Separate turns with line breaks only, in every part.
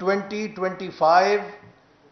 2025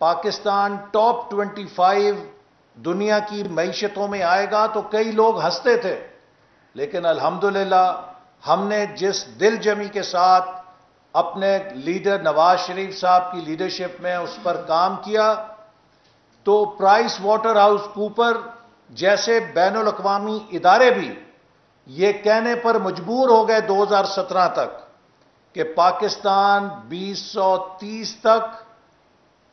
Pakistan top 25 دنیا کی معیشتوں میں آئے گا تو کئی لوگ ہنستے تھے، لیکن الحمدللہ ہم نے جس دل جمی کے ساتھ اپنے لیڈر نواز شریف صاحب کی لیڈرشپ میں اس پر کام کیا، تو پرائس واٹر ہاؤس کوپر جیسے بین الاقوامی ادارے بھی یہ کہنے پر مجبور ہو گئے 2017 تک کہ پاکستان 2030 تک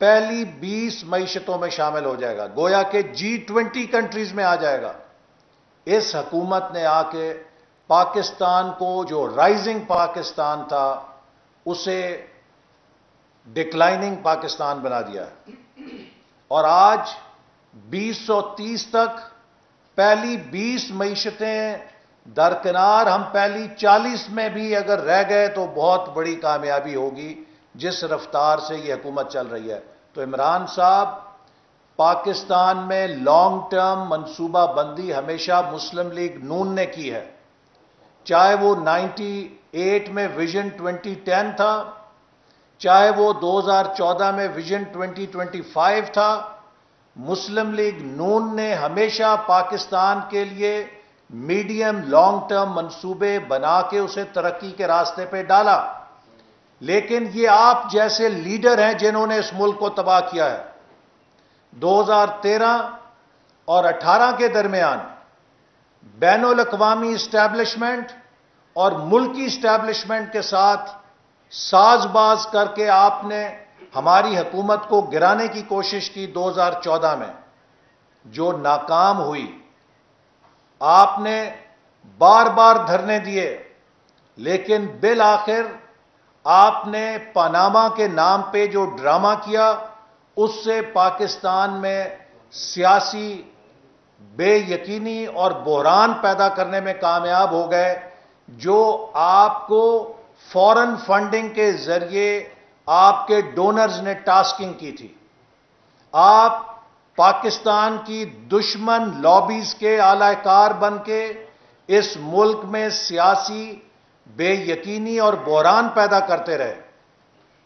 پہلی 20 معیشتوں میں شامل ہو جائے گا، گویا کہ G20 کنٹریز میں آ جائے گا۔ اس حکومت نے آ کے پاکستان کو جو رائزنگ پاکستان تھا اسے ڈکلائننگ پاکستان بنا دیا ہے، اور آج 2030 تک پہلی 20 معیشتیں درکنار ہم پہلی 40 میں بھی اگر رہ گئے تو بہت بڑی کامیابی ہوگی جس رفتار سے یہ حکومت چل رہی ہے۔ تو عمران صاحب، پاکستان میں لانگ ٹرم منصوبہ بندی ہمیشہ مسلم لیگ نون نے کی ہے، چاہے وہ 98 میں ویژن 2010 تھا، چاہے وہ 2014 میں ویژن 2025 تھا۔ مسلم لیگ نون نے ہمیشہ پاکستان کے لیے میڈیم لانگ ٹرم منصوبے بنا کے اسے ترقی کے راستے پہ ڈالا، لیکن یہ آپ جیسے لیڈر ہیں جنہوں نے اس ملک کو تباہ کیا ہے۔ 2013 اور 18 کے درمیان بین الاقوامی اسٹیبلشمنٹ اور ملکی اسٹیبلشمنٹ کے ساتھ ساز باز کر کے آپ نے ہماری حکومت کو گرانے کی کوشش کی 2014 میں، جو ناکام ہوئی۔ آپ نے بار بار دھرنے دیے، لیکن بالآخر آپ نے پاناما کے نام پہ جو ڈرامہ کیا اس سے پاکستان میں سیاسی بے یقینی اور بحران پیدا کرنے میں کامیاب ہو گئے، جو آپ کو فورن فنڈنگ کے ذریعے آپ کے ڈونرز نے ٹاسکنگ کی تھی۔ آپ پاکستان کی دشمن لابیز کے اعلی کار بن کے اس ملک میں سیاسی بے یقینی اور بحران پیدا کرتے رہے،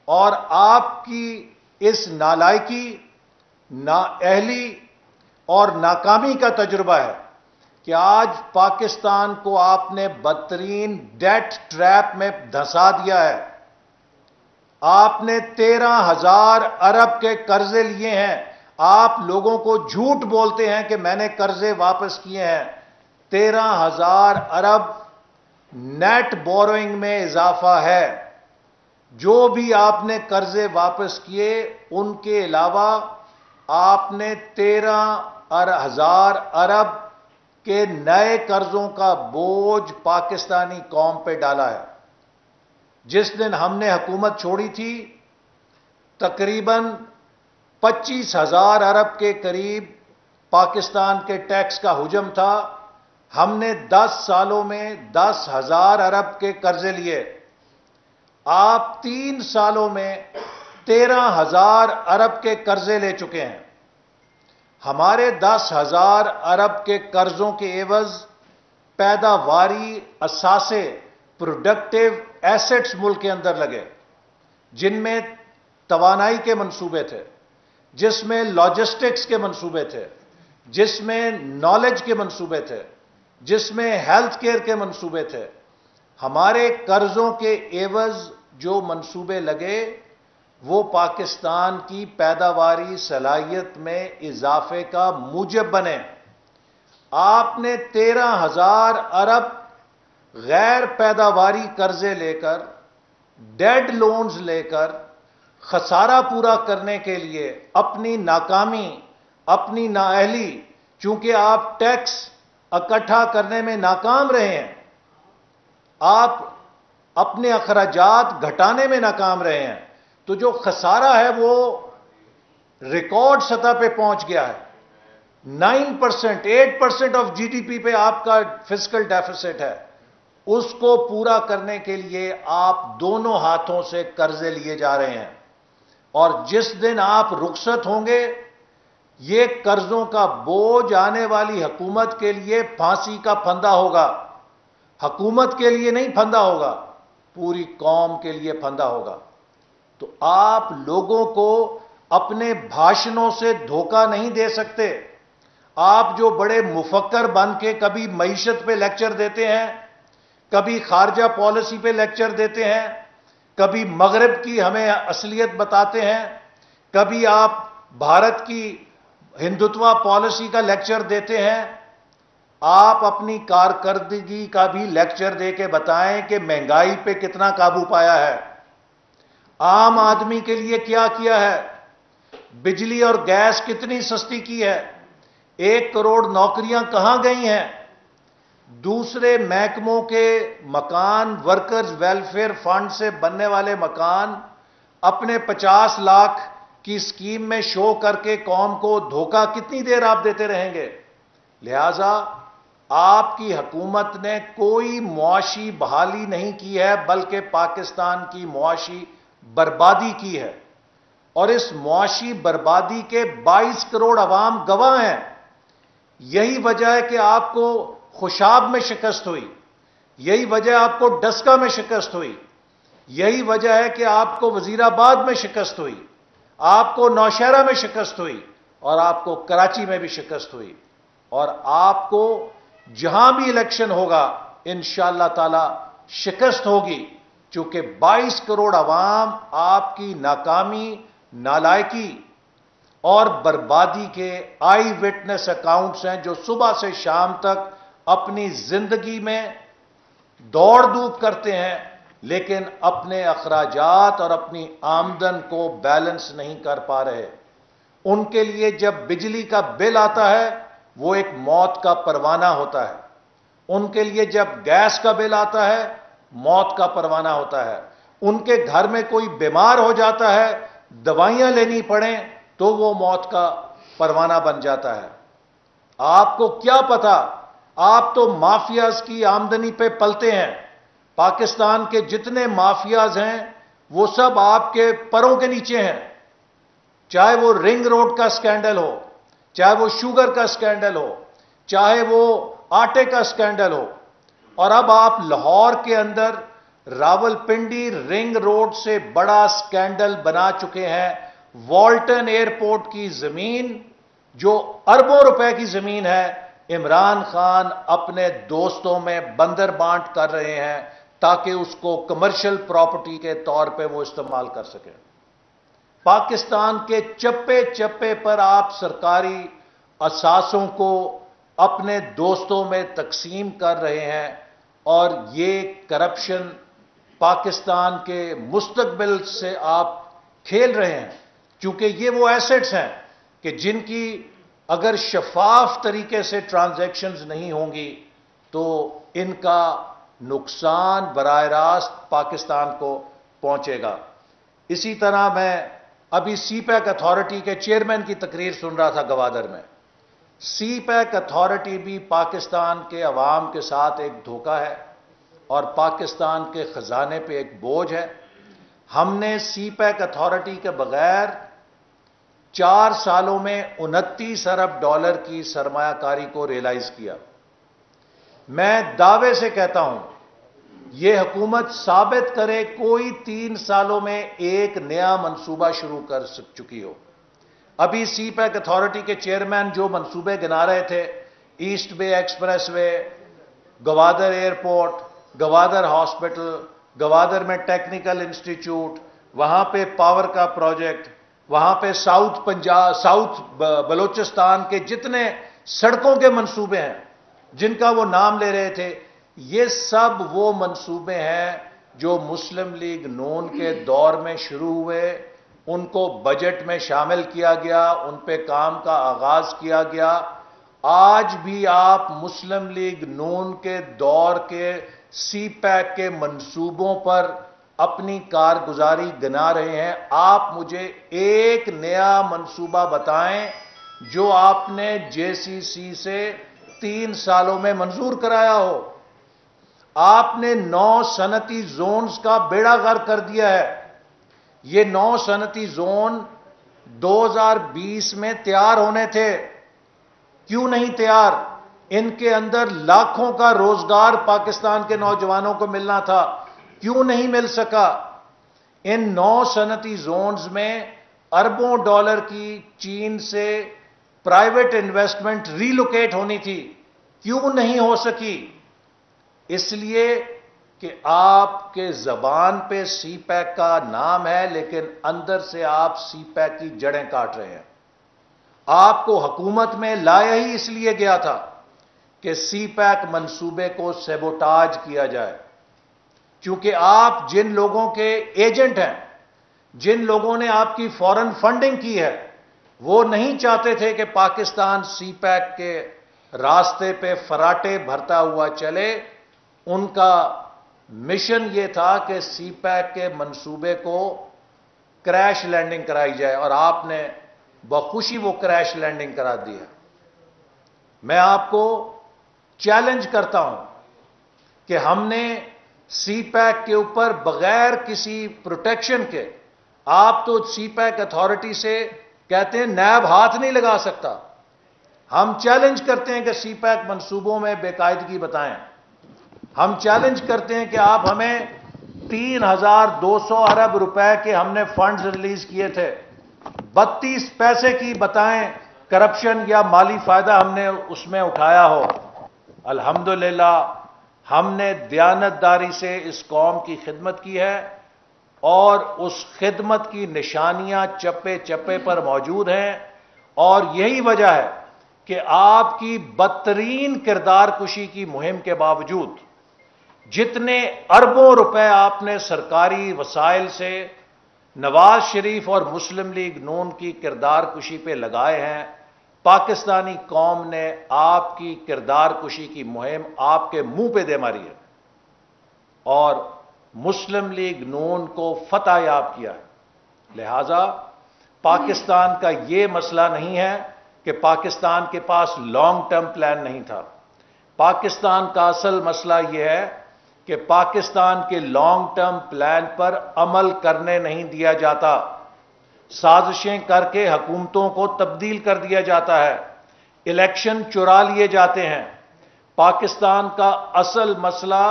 اور آپ کی اس نالائکی، نااہلی اور ناکامی کا تجربہ ہے کہ آج پاکستان کو آپ نے بدترین ڈیٹ ٹریپ میں دھنسا دیا ہے۔ آپ نے 13,000 ارب کے قرضے لیے ہیں۔ آپ لوگوں کو جھوٹ بولتے ہیں کہ میں نے قرضے واپس کیے ہیں۔ 13,000 ارب نیٹ بوروئنگ میں اضافہ ہے۔ جو بھی آپ نے قرضے واپس کیے ان کے علاوہ آپ نے 13,000 ارب کے نئے قرضوں کا بوجھ پاکستانی قوم پہ ڈالا ہے۔ جس دن ہم نے حکومت چھوڑی تھی تقریباً 25,000 ارب کے قریب پاکستان کے ٹیکس کا حجم تھا۔ ہم نے 10 سالوں میں 10,000 ارب کے قرضے لیے۔ آپ 3 سالوں میں 13,000 ارب کے قرضے لے چکے ہیں۔ ہمارے 10,000 ارب کے قرضوں کے عوض پیداواری اثاثے، پروڈکٹیو ایسٹس ملک کے اندر لگے، جن میں توانائی کے منصوبے تھے، جس میں لاجسٹکس کے منصوبے تھے، جس میں نالج کے منصوبے تھے، جس میں ہیلتھ کیئر کے منصوبے تھے۔ ہمارے قرضوں کے عوض جو منصوبے لگے وہ پاکستان کی پیداواری صلاحیت میں اضافے کا موجب بنے۔ آپ نے 13,000 ارب غیر پیداواری قرضے لے کر، ڈیڈ لونز لے کر، خسارہ پورا کرنے کے لیے اپنی ناکامی، اپنی نااہلی، چونکہ آپ ٹیکس اکٹھا کرنے میں ناکام رہے ہیں، آپ اپنے اخراجات گھٹانے میں ناکام رہے ہیں، تو جو خسارہ ہے وہ ریکارڈ سطح پہ پہنچ گیا ہے۔ 9%، 8% آف جی ڈی پی پہ آپ کا فسکل ڈیفیسٹ ہے۔ اس کو پورا کرنے کے لیے آپ دونوں ہاتھوں سے قرضے لیے جا رہے ہیں، اور جس دن آپ رخصت ہوں گے یہ قرضوں کا بوجھ آنے والی حکومت کے لیے پھانسی کا پھندا ہوگا۔ حکومت کے لیے نہیں پھندا ہوگا، پوری قوم کے لیے پھندا ہوگا۔ تو آپ لوگوں کو اپنے بھاشنوں سے دھوکہ نہیں دے سکتے۔ آپ جو بڑے مفکر بن کے کبھی معیشت پہ لیکچر دیتے ہیں، کبھی خارجہ پالیسی پہ لیکچر دیتے ہیں، کبھی مغرب کی ہمیں اصلیت بتاتے ہیں، کبھی آپ بھارت کی ہندوتوا پالیسی کا لیکچر دیتے ہیں، آپ اپنی کارکردگی کا بھی لیکچر دے کے بتائیں کہ مہنگائی پہ کتنا قابو پایا ہے، عام آدمی کے لیے کیا کیا ہے، بجلی اور گیس کتنی سستی کی ہے، 1 کروڑ نوکریاں کہاں گئی ہیں، دوسرے محکموں کے مکان ورکرز ویلفیئر فنڈ سے بننے والے مکان اپنے 50 لاکھ کی اسکیم میں شو کر کے قوم کو دھوکہ کتنی دیر آپ دیتے رہیں گے؟ لہذا آپ کی حکومت نے کوئی معاشی بحالی نہیں کی ہے بلکہ پاکستان کی معاشی بربادی کی ہے، اور اس معاشی بربادی کے 22 کروڑ عوام گواہ ہیں۔ یہی وجہ ہے کہ آپ کو خوشاب میں شکست ہوئی، یہی وجہ آپ کو ڈسکا میں شکست ہوئی، یہی وجہ ہے کہ آپ کو وزیر آباد میں شکست ہوئی، آپ کو نوشہرہ میں شکست ہوئی، اور آپ کو کراچی میں بھی شکست ہوئی، اور آپ کو جہاں بھی الیکشن ہوگا انشاءاللہ تعالی شکست ہوگی، چونکہ 22 کروڑ عوام آپ کی ناکامی، نالائکی اور بربادی کے آئی وٹنس اکاؤنٹس ہیں، جو صبح سے شام تک اپنی زندگی میں دوڑ دھوپ کرتے ہیں لیکن اپنے اخراجات اور اپنی آمدن کو بیلنس نہیں کر پا رہے۔ ان کے لیے جب بجلی کا بل آتا ہے وہ ایک موت کا پروانہ ہوتا ہے، ان کے لیے جب گیس کا بل آتا ہے موت کا پروانہ ہوتا ہے، ان کے گھر میں کوئی بیمار ہو جاتا ہے دوائیاں لینی پڑیں تو وہ موت کا پروانہ بن جاتا ہے۔ آپ کو کیا پتا، آپ تو مافیاز کی آمدنی پہ پلتے ہیں۔ پاکستان کے جتنے مافیاز ہیں وہ سب آپ کے پروں کے نیچے ہیں، چاہے وہ رنگ روڈ کا سکینڈل ہو، چاہے وہ شوگر کا سکینڈل ہو، چاہے وہ آٹے کا سکینڈل ہو، اور اب آپ لاہور کے اندر راول پنڈی رنگ روڈ سے بڑا سکینڈل بنا چکے ہیں۔ والٹن ایئرپورٹ کی زمین جو اربوں روپے کی زمین ہے، عمران خان اپنے دوستوں میں بندر بانٹ کر رہے ہیں تاکہ اس کو کمرشل پراپرٹی کے طور پہ وہ استعمال کر سکیں۔ پاکستان کے چپے چپے پر آپ سرکاری اثاثوں کو اپنے دوستوں میں تقسیم کر رہے ہیں، اور یہ کرپشن پاکستان کے مستقبل سے آپ کھیل رہے ہیں، چونکہ یہ وہ ایسٹس ہیں کہ جن کی اگر شفاف طریقے سے ٹرانزیکشنز نہیں ہوں گی تو ان کا نقصان براہ راست پاکستان کو پہنچے گا۔ اسی طرح میں ابھی سی پیک اتھارٹی کے چیئرمین کی تقریر سن رہا تھا گوادر میں۔ سی پیک اتھارٹی بھی پاکستان کے عوام کے ساتھ ایک دھوکہ ہے اور پاکستان کے خزانے پہ ایک بوجھ ہے۔ ہم نے سی پیک اتھارٹی کے بغیر 4 سالوں میں 29 ارب ڈالر کی سرمایہ کاری کو ریلائز کیا۔ میں دعوے سے کہتا ہوں یہ حکومت ثابت کرے کوئی 3 سالوں میں ایک نیا منصوبہ شروع کر چکی ہو۔ ابھی سی پیک اتھارٹی کے چیئرمین جو منصوبے گنا رہے تھے، ایسٹ بے express way, Gwadar airport, Gwadar hospital, Gwadar میں ٹیکنیکل انسٹیٹیوٹ، وہاں پہ پاور کا پروجیکٹ، وہاں پہ ساؤتھ بلوچستان کے جتنے سڑکوں کے منصوبے ہیں جن کا وہ نام لے رہے تھے، یہ سب وہ منصوبے ہیں جو مسلم لیگ نون کے دور میں شروع ہوئے، ان کو بجٹ میں شامل کیا گیا، ان پہ کام کا آغاز کیا گیا۔ آج بھی آپ مسلم لیگ نون کے دور کے سی پیک کے منصوبوں پر اپنی کارگزاری گنا رہے ہیں۔ آپ مجھے ایک نیا منصوبہ بتائیں جو آپ نے جے سی سی سے 3 سالوں میں منظور کرایا ہو۔ آپ نے 9 صنعتی زونز کا بیڑا غرق کر دیا ہے۔ یہ 9 صنعتی زون 2020 میں تیار ہونے تھے، کیوں نہیں تیار؟ ان کے اندر لاکھوں کا روزگار پاکستان کے نوجوانوں کو ملنا تھا، کیوں نہیں مل سکا؟ ان 9 صنعتی زونز میں اربوں ڈالر کی چین سے پرائیویٹ انویسٹمنٹ ریلوکیٹ ہونی تھی، کیوں نہیں ہو سکی؟ اس لیے کہ آپ کے زبان پہ سی پیک کا نام ہے، لیکن اندر سے آپ سی پیک کی جڑیں کاٹ رہے ہیں۔ آپ کو حکومت میں لایا ہی اس لیے گیا تھا کہ سی پیک منصوبے کو سیبوٹاج کیا جائے، کیونکہ آپ جن لوگوں کے ایجنٹ ہیں، جن لوگوں نے آپ کی فورن فنڈنگ کی ہے، وہ نہیں چاہتے تھے کہ پاکستان سی پیک کے راستے پہ فراٹے بھرتا ہوا چلے۔ ان کا مشن یہ تھا کہ سی پیک کے منصوبے کو کریش لینڈنگ کرائی جائے، اور آپ نے بخوشی وہ کریش لینڈنگ کرا دی ہے۔ میں آپ کو چیلنج کرتا ہوں کہ ہم نے سی پیک کے اوپر بغیر کسی پروٹیکشن کے، آپ تو سی پیک اتھارٹی سے کہتے ہیں نیب ہاتھ نہیں لگا سکتا، ہم چیلنج کرتے ہیں کہ سی پیک منصوبوں میں بے قاعدگی بتائیں، ہم چیلنج کرتے ہیں کہ آپ ہمیں 3,200 ارب روپے کے ہم نے فنڈز ریلیز کیے تھے، 32 پیسے کی بتائیں کرپشن یا مالی فائدہ ہم نے اس میں اٹھایا ہو۔ الحمدللہ ہم نے دیانتداری سے اس قوم کی خدمت کی ہے، اور اس خدمت کی نشانیاں چپے چپے پر موجود ہیں، اور یہی وجہ ہے کہ آپ کی بدترین کردار کشی کی مہم کے باوجود جتنے اربوں روپے آپ نے سرکاری وسائل سے نواز شریف اور مسلم لیگ نون کی کردار کشی پہ لگائے ہیں، پاکستانی قوم نے آپ کی کردار کشی کی مہم آپ کے منہ پہ دے ماری ہے، اور مسلم لیگ نون کو فتح یاب کیا ہے۔ لہذا پاکستان کا یہ مسئلہ نہیں ہے کہ پاکستان کے پاس لانگ ٹرم پلان نہیں تھا۔ پاکستان کا اصل مسئلہ یہ ہے کہ پاکستان کے لانگ ٹرم پلان پر عمل کرنے نہیں دیا جاتا، سازشیں کر کے حکومتوں کو تبدیل کر دیا جاتا ہے، الیکشن چرا لیے جاتے ہیں۔ پاکستان کا اصل مسئلہ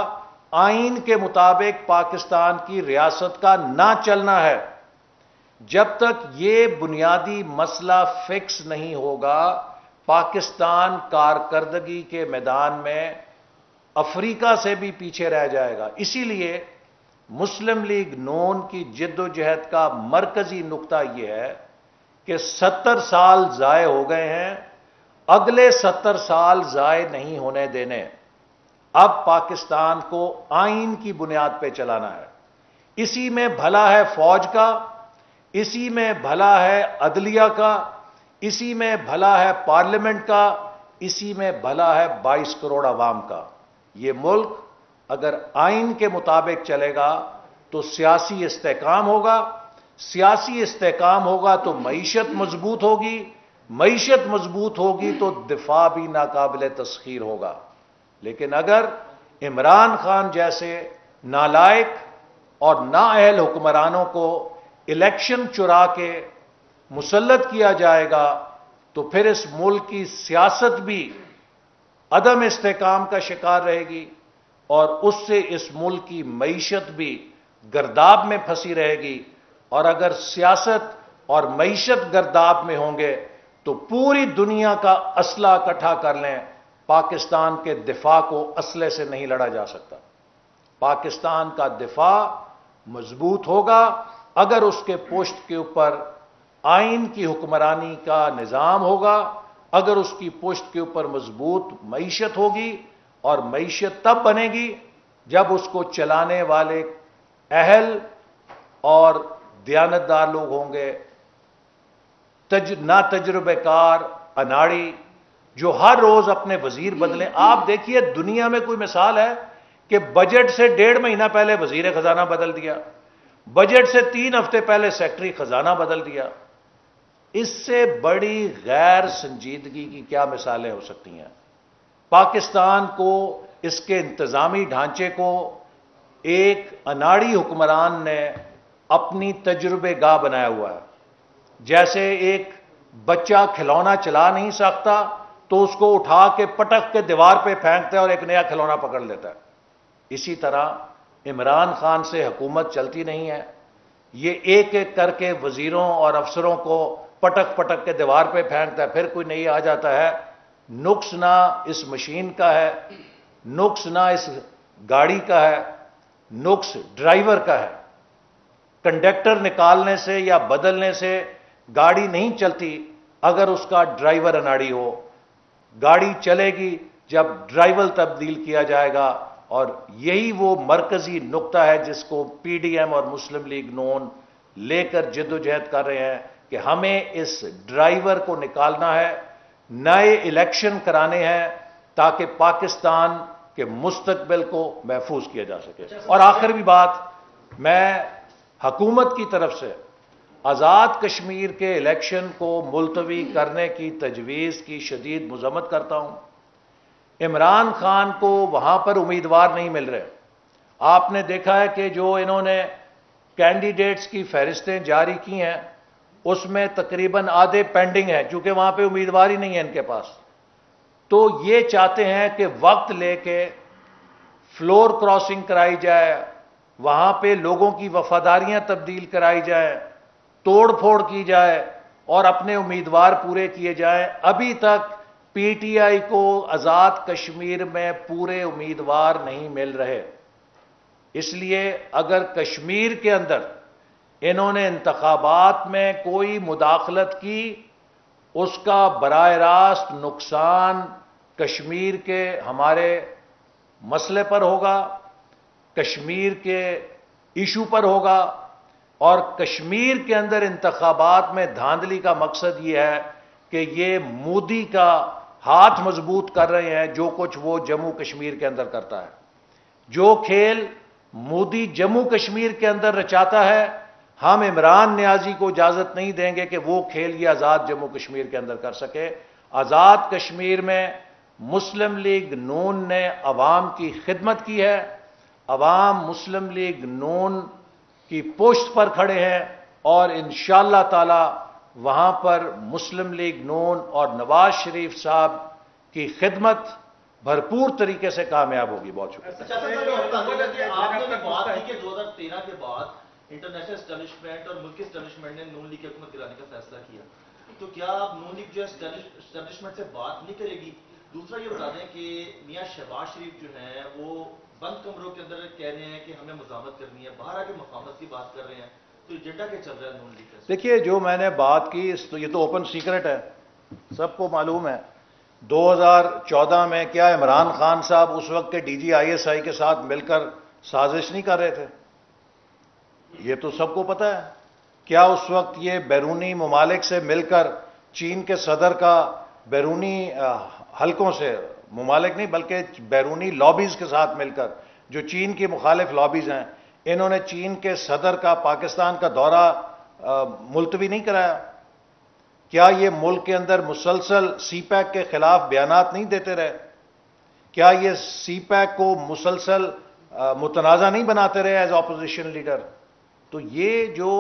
آئین کے مطابق پاکستان کی ریاست کا نہ چلنا ہے۔ جب تک یہ بنیادی مسئلہ فکس نہیں ہوگا، پاکستان کارکردگی کے میدان میں افریقہ سے بھی پیچھے رہ جائے گا۔ اسی لیے مسلم لیگ نون کی جد و جہد کا مرکزی نقطہ یہ ہے کہ 70 سال ضائع ہو گئے ہیں، اگلے 70 سال ضائع نہیں ہونے دینے۔ اب پاکستان کو آئین کی بنیاد پہ چلانا ہے، اسی میں بھلا ہے فوج کا، اسی میں بھلا ہے عدلیہ کا، اسی میں بھلا ہے پارلیمنٹ کا، اسی میں بھلا ہے 22 کروڑ عوام کا۔ یہ ملک اگر آئین کے مطابق چلے گا تو سیاسی استحکام ہوگا، سیاسی استحکام ہوگا تو معیشت مضبوط ہوگی، معیشت مضبوط ہوگی تو دفاع بھی ناقابل تسخیر ہوگا۔ لیکن اگر عمران خان جیسے نالائق اور نااہل حکمرانوں کو الیکشن چرا کے مسلط کیا جائے گا تو پھر اس ملک کی سیاست بھی عدم استحکام کا شکار رہے گی، اور اس سے اس ملک کی معیشت بھی گرداب میں پھنسی رہے گی، اور اگر سیاست اور معیشت گرداب میں ہوں گے تو پوری دنیا کا اسلحہ اکٹھا کر لیں، پاکستان کے دفاع کو اسلحے سے نہیں لڑا جا سکتا۔ پاکستان کا دفاع مضبوط ہوگا اگر اس کے پشت کے اوپر آئین کی حکمرانی کا نظام ہوگا، اگر اس کی پشت کے اوپر مضبوط معیشت ہوگی، اور معیشت تب بنے گی جب اس کو چلانے والے اہل اور دیانتدار لوگ ہوں گے، نا تجربہ کار اناڑی جو ہر روز اپنے وزیر بدلیں۔ آپ دیکھیے دنیا میں کوئی مثال ہے کہ بجٹ سے 1.5 مہینہ پہلے وزیر خزانہ بدل دیا، بجٹ سے 3 ہفتے پہلے سیکٹری خزانہ بدل دیا۔ اس سے بڑی غیر سنجیدگی کی کیا مثالیں ہو سکتی ہیں؟ پاکستان کو، اس کے انتظامی ڈھانچے کو ایک اناڑی حکمران نے اپنی تجربے گاہ بنایا ہوا ہے۔ جیسے ایک بچہ کھلونا چلا نہیں سکتا تو اس کو اٹھا کے پٹک کے دیوار پہ پھینکتا ہے اور ایک نیا کھلونا پکڑ لیتا ہے، اسی طرح عمران خان سے حکومت چلتی نہیں ہے۔ یہ ایک ایک کر کے وزیروں اور افسروں کو پٹک پٹک کے دیوار پہ پھینکتا ہے، پھر کوئی نہیں آ جاتا ہے۔ نقص نہ اس مشین کا ہے، نقص نہ اس گاڑی کا ہے، نقص ڈرائیور کا ہے۔ کنڈکٹر نکالنے سے یا بدلنے سے گاڑی نہیں چلتی اگر اس کا ڈرائیور اناڑی ہو، گاڑی چلے گی جب ڈرائیور تبدیل کیا جائے گا۔ اور یہی وہ مرکزی نقطہ ہے جس کو پی ڈی ایم اور مسلم لیگ نون لے کر جدوجہد کر رہے ہیں کہ ہمیں اس ڈرائیور کو نکالنا ہے، نئے الیکشن کرانے ہیں تاکہ پاکستان کے مستقبل کو محفوظ کیا جا سکے۔ اور آخر بھی بات، میں حکومت کی طرف سے آزاد کشمیر کے الیکشن کو ملتوی کرنے کی تجویز کی شدید مذمت کرتا ہوں۔ عمران خان کو وہاں پر امیدوار نہیں مل رہے۔ آپ نے دیکھا ہے کہ جو انہوں نے کینڈیڈیٹس کی فہرستیں جاری کی ہیں اس میں تقریباً آدھے پینڈنگ ہیں، چونکہ وہاں پہ امیدوار ہی نہیں ہے ان کے پاس۔ تو یہ چاہتے ہیں کہ وقت لے کے فلور کراسنگ کرائی جائے، وہاں پہ لوگوں کی وفاداریاں تبدیل کرائی جائیں، توڑ پھوڑ کی جائے اور اپنے امیدوار پورے کیے جائیں۔ ابھی تک پی ٹی آئی کو آزاد کشمیر میں پورے امیدوار نہیں مل رہے۔ اس لیے اگر کشمیر کے اندر انہوں نے انتخابات میں کوئی مداخلت کی، اس کا براہ راست نقصان کشمیر کے ہمارے مسئلے پر ہوگا، کشمیر کے ایشو پر ہوگا۔ اور کشمیر کے اندر انتخابات میں دھاندلی کا مقصد یہ ہے کہ یہ مودی کا ہاتھ مضبوط کر رہے ہیں، جو کچھ وہ جموں کشمیر کے اندر کرتا ہے۔ جو کھیل مودی جموں کشمیر کے اندر رچاتا ہے، ہم عمران نیازی کو اجازت نہیں دیں گے کہ وہ کھیل یہ آزاد جموں کشمیر کے اندر کر سکے۔ آزاد کشمیر میں مسلم لیگ نون نے عوام کی خدمت کی ہے، عوام مسلم لیگ نون کی پشت پر کھڑے ہیں، اور انشاءاللہ تعالی وہاں پر مسلم لیگ نون اور نواز شریف صاحب کی خدمت بھرپور طریقے سے کامیاب ہوگی۔ بہت شکریہ۔
آپ نے بات کی کہ 2013 کے بعد انٹرنیشنل اسٹیبلشمنٹ اور ملکی اسٹیبلشمنٹ نے نون لیگ کی حکومت گرانے کا فیصلہ کیا، تو کیا اب نون لیگ جو ہے اسٹیبلشمنٹ سے بات نہیں کرے گی؟ دوسرا یہ بتا دیں کہ میاں شہباز شریف جو ہیں وہ بند کمروں کے اندر کہہ رہے ہیں کہ ہمیں مزاحمت کرنی ہے، باہر آ کے مفاہمت کی بات کر رہے ہیں، تو ایجنڈا کیا چل رہا ہے نون لیگ کا؟
دیکھیے، جو میں نے بات کی یہ تو اوپن سیکرٹ ہے، سب کو معلوم ہے۔ 2014 میں کیا عمران خان صاحب اس وقت کے D G I S I کے ساتھ مل کر سازش نہیں کر رہے تھے؟ یہ تو سب کو پتہ ہے۔ کیا اس وقت یہ بیرونی ممالک سے مل کر چین کے صدر کا بیرونی حلقوں سے، ممالک نہیں بلکہ بیرونی لابیز کے ساتھ مل کر، جو چین کی مخالف لابیز ہیں، انہوں نے چین کے صدر کا پاکستان کا دورہ ملتوی نہیں کرایا؟ کیا یہ ملک کے اندر مسلسل سی پیک کے خلاف بیانات نہیں دیتے رہے؟ کیا یہ سی پیک کو مسلسل متنازع نہیں بناتے رہے ایز اپوزیشن لیڈر؟ تو یہ جو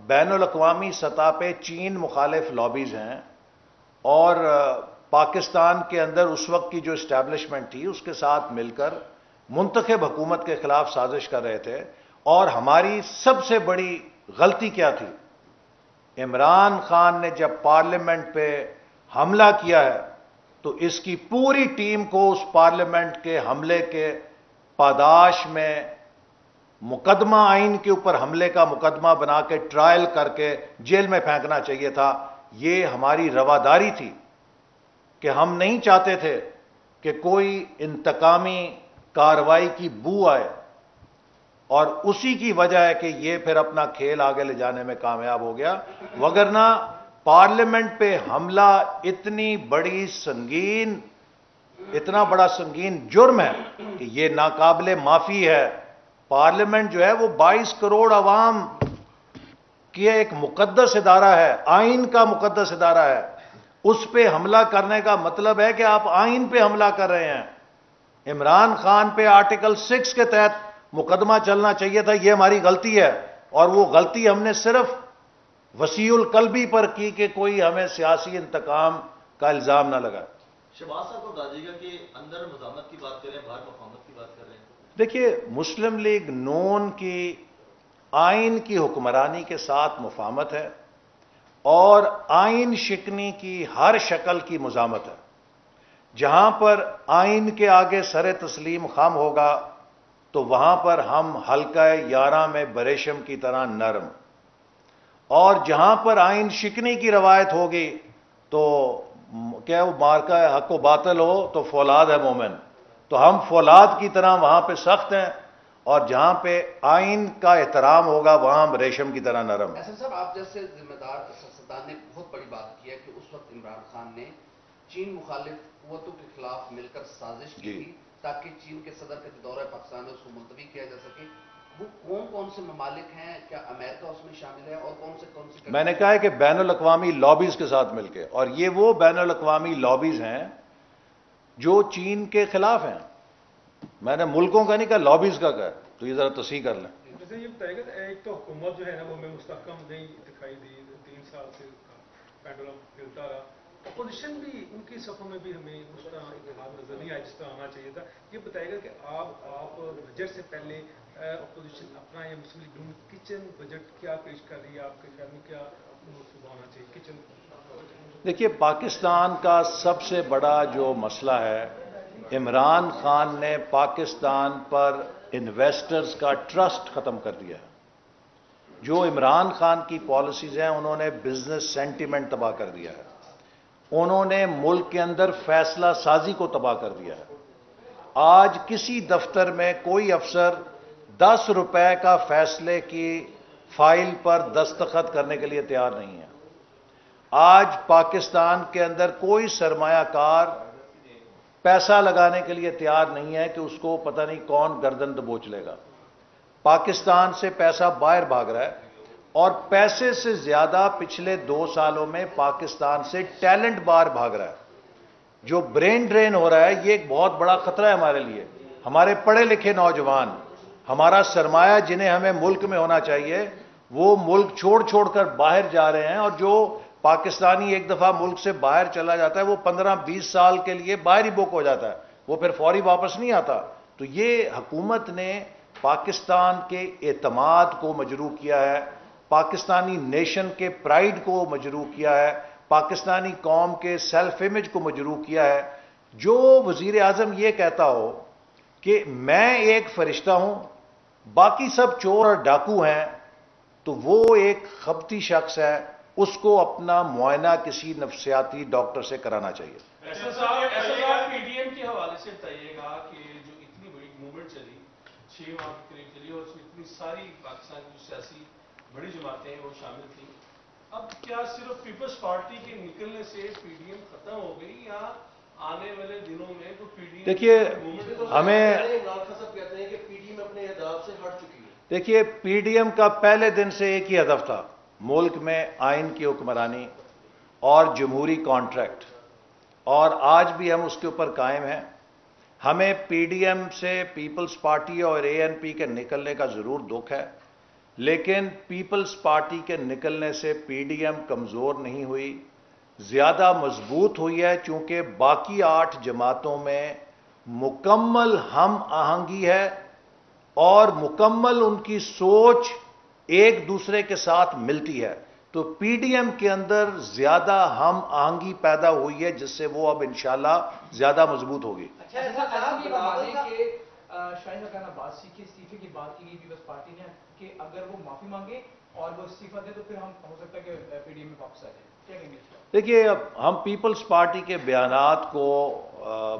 بین الاقوامی سطح پہ چین مخالف لابیز ہیں اور پاکستان کے اندر اس وقت کی جو اسٹیبلشمنٹ تھی اس کے ساتھ مل کر منتخب حکومت کے خلاف سازش کر رہے تھے۔ اور ہماری سب سے بڑی غلطی کیا تھی؟ عمران خان نے جب پارلیمنٹ پہ حملہ کیا ہے تو اس کی پوری ٹیم کو اس پارلیمنٹ کے حملے کے پاداش میں مقدمہ، آئین کے اوپر حملے کا مقدمہ بنا کے ٹرائل کر کے جیل میں پھینکنا چاہیے تھا۔ یہ ہماری رواداری تھی کہ ہم نہیں چاہتے تھے کہ کوئی انتقامی کارروائی کی بو آئے، اور اسی کی وجہ ہے کہ یہ پھر اپنا کھیل آگے لے جانے میں کامیاب ہو گیا۔ وگرنہ پارلیمنٹ پہ حملہ اتنی بڑی سنگین، اتنا بڑا سنگین جرم ہے کہ یہ ناقابل معافی ہے۔ پارلیمنٹ جو ہے وہ 22 کروڑ عوام کی ایک مقدس ادارہ ہے، آئین کا مقدس ادارہ ہے۔ اس پہ حملہ کرنے کا مطلب ہے کہ آپ آئین پہ حملہ کر رہے ہیں۔ عمران خان پہ آرٹیکل 6 کے تحت مقدمہ چلنا چاہیے تھا، یہ ہماری غلطی ہے، اور وہ غلطی ہم نے صرف وسیع القلبی پر کی کہ کوئی ہمیں سیاسی انتقام کا الزام نہ لگا۔
شہباز صاحب کو بتا دیجیے گا کہ اندر مزاحمت کی بات کر رہے ہیں، باہر مفاہمت کی بات کر رہے ہیں۔
دیکھیے، مسلم لیگ نون کی آئین کی حکمرانی کے ساتھ مفاہمت ہے اور آئین شکنی کی ہر شکل کی مزاحمت ہے. جہاں پر آئین کے آگے سر تسلیم خم ہوگا تو وہاں پر ہم حلقہ 11 میں بریشم کی طرح نرم، اور جہاں پر آئین شکنی کی روایت ہوگی تو کیا وہ مارکا حق و باطل ہو تو فولاد ہے مومن، تو ہم فولاد کی طرح وہاں پہ سخت ہیں، اور جہاں پہ آئین کا احترام ہوگا وہاں ہم ریشم کی طرح نرم.
احسان صاحب، آپ جیسے ذمہ دار سیاستدان نے بہت بڑی بات کی ہے کہ اس وقت عمران خان نے چین مخالف قوتوں کے خلاف مل کر سازش کی تھی تاکہ چین کے صدر کا جو دورہ پاکستان ہے اس کو ملتوی کیا جا سکے. وہ کون سے ممالک ہیں؟ کیا امریکہ اس میں شامل ہے؟ اور کون سے
میں نے کہا ہے کہ بین الاقوامی لابیز کے ساتھ مل کے، اور یہ وہ بین الاقوامی لابیز ہیں جو چین کے خلاف ہیں. میں نے ملکوں کا نہیں کہا، لابیز کا کہا، تو یہ ذرا تصحیح کر لیں.
جیسے یہ بتائے گا، ایک تو حکومت جو ہے نا وہ ہمیں مستحکم نہیں دکھائی دی، 3 سال سے پینڈولم ہلتا رہا. اپوزیشن بھی ان کی صفوں میں بھی ہمیں اس طرح اتحاد نظر نہیں آیا جس طرح آنا چاہیے تھا. یہ بتائے گا کہ آپ بجٹ سے پہلے اپوزیشن اپنا یا مسلم لیگ کچن بجٹ کیا پیش کر رہی ہے؟ آپ کے خیال میں کیا منصوبہ ہونا چاہیے کچن؟
دیکھیے، پاکستان کا سب سے بڑا جو مسئلہ ہے، عمران خان نے پاکستان پر انویسٹرز کا ٹرسٹ ختم کر دیا ہے. جو عمران خان کی پالیسیز ہیں انہوں نے بزنس سینٹیمنٹ تباہ کر دیا ہے، انہوں نے ملک کے اندر فیصلہ سازی کو تباہ کر دیا ہے. آج کسی دفتر میں کوئی افسر 10 روپے کا فیصلے کی فائل پر دستخط کرنے کے لیے تیار نہیں ہے. آج پاکستان کے اندر کوئی سرمایہ کار پیسہ لگانے کے لیے تیار نہیں ہے کہ اس کو پتہ نہیں کون گردن دبوچ لے گا. پاکستان سے پیسہ باہر بھاگ رہا ہے، اور پیسے سے زیادہ پچھلے 2 سالوں میں پاکستان سے ٹیلنٹ باہر بھاگ رہا ہے. جو برین ڈرین ہو رہا ہے یہ ایک بہت بڑا خطرہ ہے ہمارے لیے. ہمارے پڑھے لکھے نوجوان، ہمارا سرمایہ جنہیں ہمیں ملک میں ہونا چاہیے، وہ ملک چھوڑ کر باہر جا رہے ہیں. اور جو پاکستانی ایک دفعہ ملک سے باہر چلا جاتا ہے وہ 15-20 سال کے لیے باہر ہی بک ہو جاتا ہے، وہ پھر فوری واپس نہیں آتا. تو یہ حکومت نے پاکستان کے اعتماد کو مجروح کیا ہے، پاکستانی نیشن کے پرائیڈ کو مجروح کیا ہے، پاکستانی قوم کے سیلف امیج کو مجروح کیا ہے. جو وزیر اعظم یہ کہتا ہو کہ میں ایک فرشتہ ہوں باقی سب چور اور ڈاکو ہیں، تو وہ ایک خبتی شخص ہے، اس کو اپنا معائنہ کسی نفسیاتی ڈاکٹر سے کرانا چاہیے.
پی ڈی ایم کے حوالے سے بتائیے گا کہ جو اتنی بڑی موومنٹ چلی 6 ماہ کے قریب چلی، اور اس میں اتنی ساری پاکستان کی سیاسی بڑی جماعتیں وہ شامل تھیں، اب کیا صرف پیپلز پارٹی کے نکلنے سے پی ڈی ایم ختم ہو گئی، یا آنے والے دنوں میں تو پی ڈی ایم؟
دیکھیے ہمیں
کہتے ہیں کہ پی ڈی ایم اپنے اہداف سے ہٹ چکی ہے.
دیکھیے، پی ڈی ایم کا پہلے دن سے ایک ہی ہدف تھا، ملک میں آئین کی حکمرانی اور جمہوری کانٹریکٹ، اور آج بھی ہم اس کے اوپر قائم ہیں. ہمیں پی ڈی ایم سے پیپلز پارٹی اور اے این پی کے نکلنے کا ضرور دکھ ہے، لیکن پیپلز پارٹی کے نکلنے سے پی ڈی ایم کمزور نہیں ہوئی، زیادہ مضبوط ہوئی ہے، چونکہ باقی 8 جماعتوں میں مکمل ہم آہنگی ہے اور مکمل ان کی سوچ ایک دوسرے کے ساتھ ملتی ہے. تو پی ڈی ایم کے اندر زیادہ ہم آہنگی پیدا ہوئی ہے، جس سے وہ اب انشاءاللہ زیادہ مضبوط ہوگی.
شاہد حقان عباسی کے استعفے کی بات کی گئی پیپلز پارٹی نے کہ اگر وہ معافی مانگے اور وہ استعفیٰ دے تو پھر ہم ہو سکتا ہے کہ پی ڈی ایم میں واپس آ جائیں. کیا کہیں گے؟
دیکھیے، ہم پیپلز پارٹی کے بیانات کو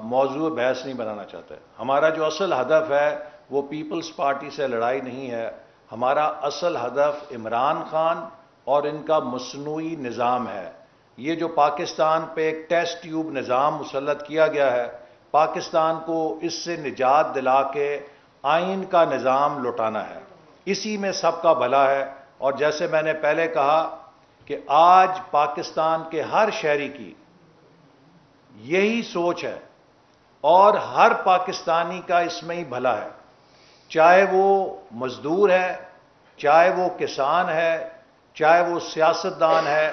موضوع بحث نہیں بنانا چاہتے. ہمارا جو اصل ہدف ہے وہ پیپلز پارٹی سے لڑائی نہیں ہے. ہمارا اصل ہدف عمران خان اور ان کا مصنوعی نظام ہے. یہ جو پاکستان پہ ایک ٹیسٹ ٹیوب نظام مسلط کیا گیا ہے، پاکستان کو اس سے نجات دلا کے آئین کا نظام لوٹانا ہے. اسی میں سب کا بھلا ہے. اور جیسے میں نے پہلے کہا کہ آج پاکستان کے ہر شہری کی یہی سوچ ہے، اور ہر پاکستانی کا اس میں ہی بھلا ہے، چاہے وہ مزدور ہے، چاہے وہ کسان ہے، چاہے وہ سیاستدان ہے،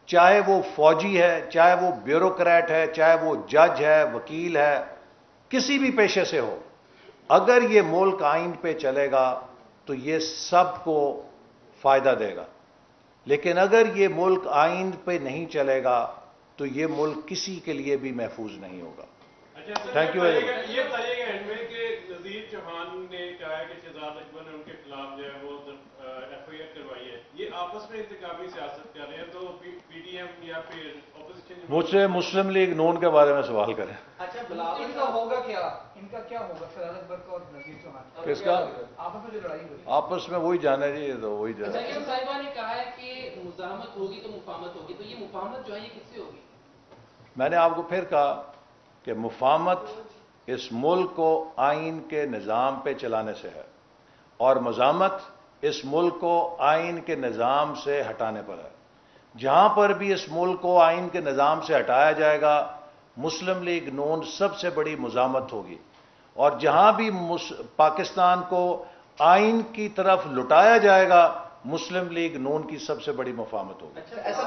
چاہے وہ فوجی ہے، چاہے وہ بیوروکریٹ ہے، چاہے وہ جج ہے، وکیل ہے، کسی بھی پیشے سے ہو. اگر یہ ملک آئین پہ چلے گا تو یہ سب کو فائدہ دے گا. لیکن اگر یہ ملک آئین پہ نہیں چلے گا تو یہ ملک کسی کے لیے بھی محفوظ نہیں ہوگا. Thank you very much.
یہ بتائیے گا اینڈ میں کہ نذیر چوہان نے کہا ہے کہ شہزاد اکبر نے ان کے خلاف جو ہے وہ ایف آئی آر کروائی ہے. یہ آپس میں انتخابی سیاست کر رہے ہیں تو پی ڈی ایم یا پھر اپوزیشن
مجھ سے مسلم لیگ نون کے بارے میں سوال کریں.
اچھا بلاول کا ہوگا کیا؟ ان کا کیا ہوگا شہزاد اکبر کا اور نذیر چوہان؟
کس کا؟
آپس میں جو لڑائی ہوئی
آپس میں وہی جانے جی. یہ تو وہی جانے.
زکیم صاحبہ نے کہا ہے کہ مزاحمت ہوگی تو مفاہمت ہوگی، تو یہ مفاہمت جو ہے یہ کس سے ہوگی؟
میں نے آپ کو پھر کہا کہ مفاہمت اس ملک کو آئین کے نظام پہ چلانے سے ہے اور مزاحمت اس ملک کو آئین کے نظام سے ہٹانے پر ہے. جہاں پر بھی اس ملک کو آئین کے نظام سے ہٹایا جائے گا مسلم لیگ نون سب سے بڑی مزاحمت ہوگی، اور جہاں بھی پاکستان کو آئین کی طرف لٹایا جائے گا مسلم لیگ نون کی سب سے بڑی مفاہمت ہوگی.
ایسا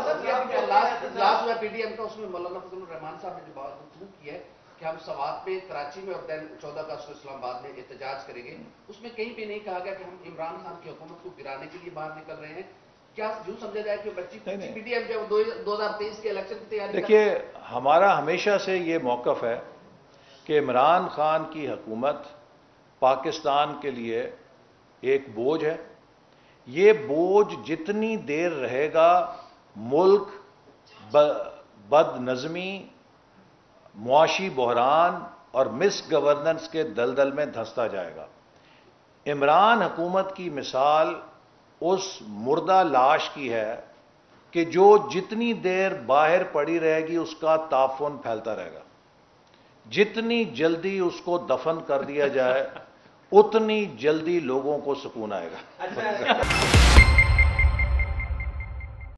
لاسٹ ہوا پی ڈی ایم کا، اس میں مولانا فضل الرحمان صاحب نے جو بات گفتگو کی ہے کہ ہم سوات میں کراچی میں اور دین 14 اگست کو اسلام آباد میں احتجاج کریں گے، اس میں کہیں بھی نہیں کہا گیا کہ ہم عمران خان کی حکومت کو گرانے کے لیے باہر نکل رہے ہیں. کیا یوں سمجھا جائے کہ بچی پی ڈی ایم جو 2023 کے الیکشن کی تیاری؟
دیکھیے ہمارا ہمیشہ سے یہ موقف ہے کہ عمران خان کی حکومت پاکستان کے لیے ایک بوجھ ہے. یہ بوجھ جتنی دیر رہے گا ملک بد نظمی، معاشی بحران اور مس گورننس کے دلدل میں دھنستا جائے گا. عمران حکومت کی مثال اس مردہ لاش کی ہے کہ جو جتنی دیر باہر پڑی رہے گی اس کا تعفن پھیلتا رہے گا. جتنی جلدی اس کو دفن کر دیا جائے اتنی جلدی لوگوں کو سکون آئے گا.